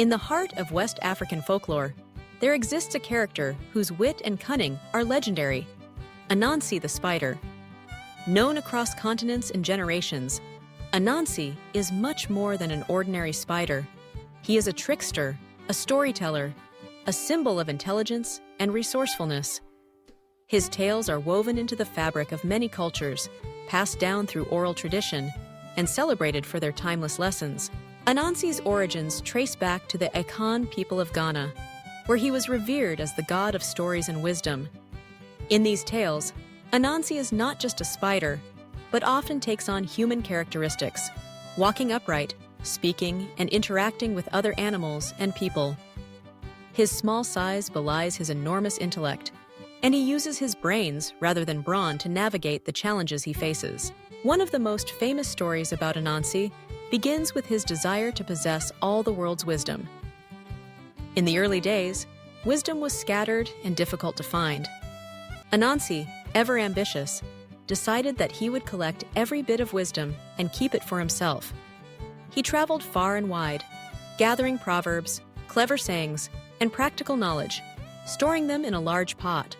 In the heart of West African folklore, there exists a character whose wit and cunning are legendary, Anansi the Spider. Known across continents and generations, Anansi is much more than an ordinary spider. He is a trickster, a storyteller, a symbol of intelligence and resourcefulness. His tales are woven into the fabric of many cultures, passed down through oral tradition, and celebrated for their timeless lessons. Anansi's origins trace back to the Akan people of Ghana, where he was revered as the god of stories and wisdom. In these tales, Anansi is not just a spider, but often takes on human characteristics, walking upright, speaking, and interacting with other animals and people. His small size belies his enormous intellect, and he uses his brains rather than brawn to navigate the challenges he faces. One of the most famous stories about Anansi begins with his desire to possess all the world's wisdom. In the early days, wisdom was scattered and difficult to find. Anansi, ever ambitious, decided that he would collect every bit of wisdom and keep it for himself. He traveled far and wide, gathering proverbs, clever sayings, and practical knowledge, storing them in a large pot.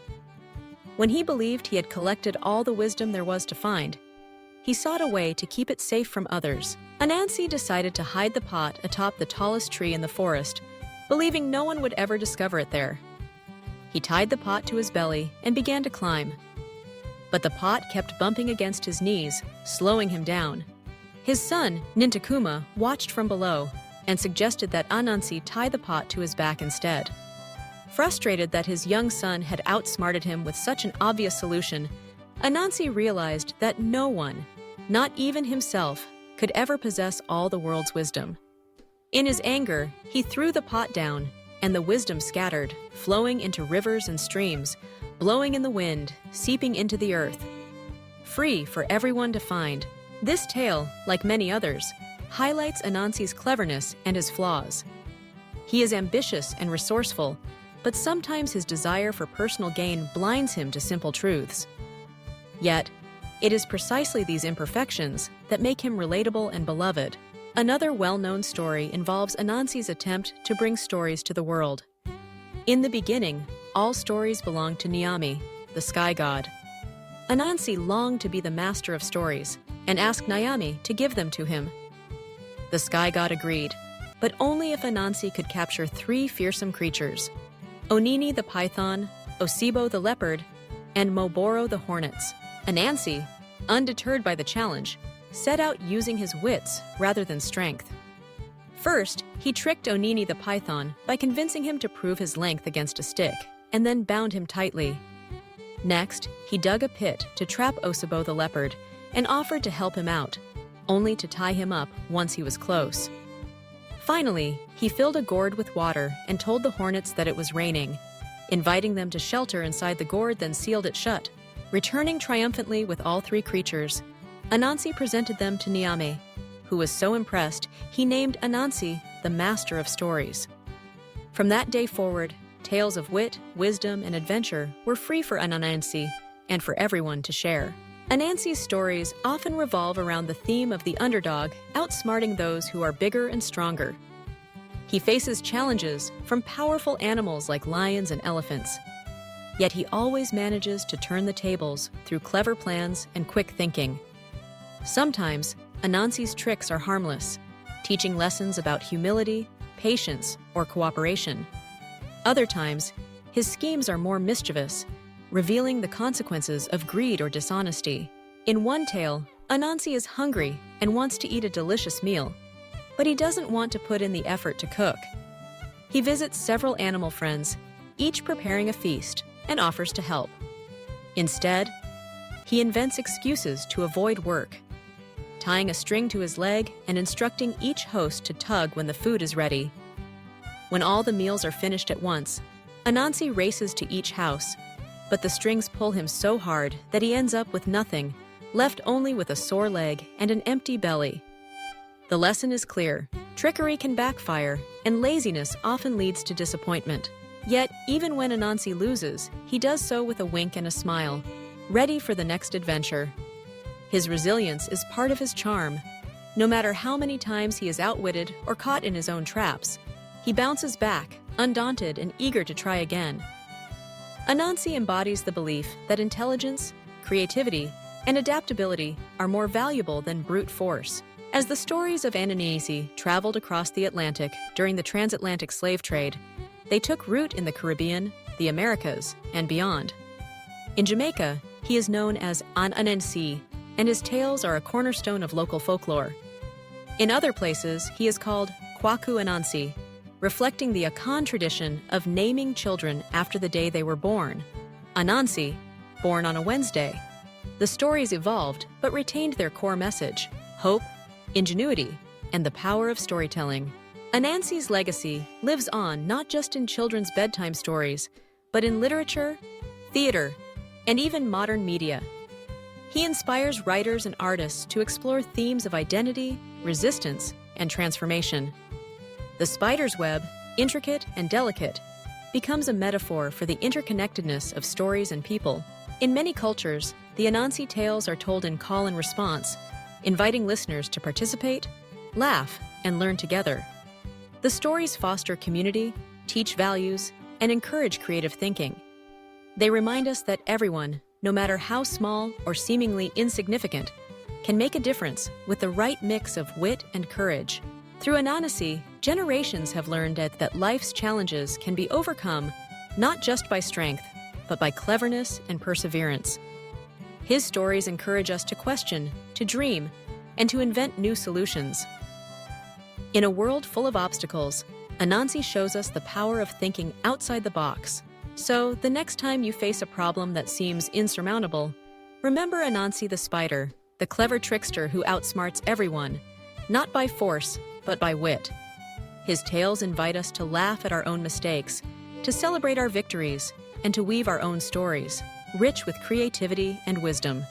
When he believed he had collected all the wisdom there was to find, he sought a way to keep it safe from others. Anansi decided to hide the pot atop the tallest tree in the forest, believing no one would ever discover it there. He tied the pot to his belly and began to climb. But the pot kept bumping against his knees, slowing him down. His son, Nintakuma, watched from below and suggested that Anansi tie the pot to his back instead. Frustrated that his young son had outsmarted him with such an obvious solution, Anansi realized that no one, not even himself, could ever possess all the world's wisdom. In his anger, he threw the pot down, and the wisdom scattered, flowing into rivers and streams, blowing in the wind, seeping into the earth. Free for everyone to find, this tale, like many others, highlights Anansi's cleverness and his flaws. He is ambitious and resourceful, but sometimes his desire for personal gain blinds him to simple truths. Yet, it is precisely these imperfections that make him relatable and beloved. Another well-known story involves Anansi's attempt to bring stories to the world. In the beginning, all stories belonged to Nyami, the sky god. Anansi longed to be the master of stories and asked Nyami to give them to him. The sky god agreed, but only if Anansi could capture 3 fearsome creatures: Onini the python, Osibo the leopard, and Moboro the hornets. Anansi, undeterred by the challenge, set out using his wits rather than strength. First, he tricked Onini the python by convincing him to prove his length against a stick, and then bound him tightly. Next, he dug a pit to trap Osibo the leopard and offered to help him out, only to tie him up once he was close. Finally, he filled a gourd with water and told the hornets that it was raining, inviting them to shelter inside the gourd, then sealed it shut. Returning triumphantly with all 3 creatures, Anansi presented them to Nyame, who was so impressed he named Anansi the Master of Stories. From that day forward, tales of wit, wisdom, and adventure were free for Anansi and for everyone to share. Anansi's stories often revolve around the theme of the underdog outsmarting those who are bigger and stronger. He faces challenges from powerful animals like lions and elephants, yet he always manages to turn the tables through clever plans and quick thinking. Sometimes, Anansi's tricks are harmless, teaching lessons about humility, patience, or cooperation. Other times, his schemes are more mischievous, revealing the consequences of greed or dishonesty. In one tale, Anansi is hungry and wants to eat a delicious meal, but he doesn't want to put in the effort to cook. He visits several animal friends, each preparing a feast, and offers to help. Instead, he invents excuses to avoid work, tying a string to his leg and instructing each host to tug when the food is ready. When all the meals are finished at once, Anansi races to each house, but the strings pull him so hard that he ends up with nothing, left only with a sore leg and an empty belly. The lesson is clear: trickery can backfire, and laziness often leads to disappointment. Yet, even when Anansi loses, he does so with a wink and a smile, ready for the next adventure. His resilience is part of his charm. No matter how many times he is outwitted or caught in his own traps, he bounces back, undaunted and eager to try again. Anansi embodies the belief that intelligence, creativity, and adaptability are more valuable than brute force. As the stories of Anansi traveled across the Atlantic during the transatlantic slave trade, they took root in the Caribbean, the Americas, and beyond. In Jamaica, he is known as Anansi, and his tales are a cornerstone of local folklore. In other places, he is called Kwaku Anansi, reflecting the Akan tradition of naming children after the day they were born. Anansi, born on a Wednesday. The stories evolved but retained their core message: hope, ingenuity, and the power of storytelling. Anansi's legacy lives on not just in children's bedtime stories, but in literature, theater, and even modern media. He inspires writers and artists to explore themes of identity, resistance, and transformation. The spider's web, intricate and delicate, becomes a metaphor for the interconnectedness of stories and people. In many cultures, the Anansi tales are told in call and response, inviting listeners to participate, laugh, and learn together. The stories foster community, teach values, and encourage creative thinking. They remind us that everyone, no matter how small or seemingly insignificant, can make a difference with the right mix of wit and courage. Through Anansi, generations have learned that life's challenges can be overcome not just by strength, but by cleverness and perseverance. His stories encourage us to question, to dream, and to invent new solutions. In a world full of obstacles, Anansi shows us the power of thinking outside the box. So, the next time you face a problem that seems insurmountable, remember Anansi the Spider, the clever trickster who outsmarts everyone, not by force, but by wit. His tales invite us to laugh at our own mistakes, to celebrate our victories, and to weave our own stories, rich with creativity and wisdom.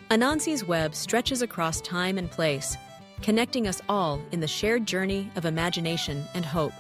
Anansi's web stretches across time and place, connecting us all in the shared journey of imagination and hope.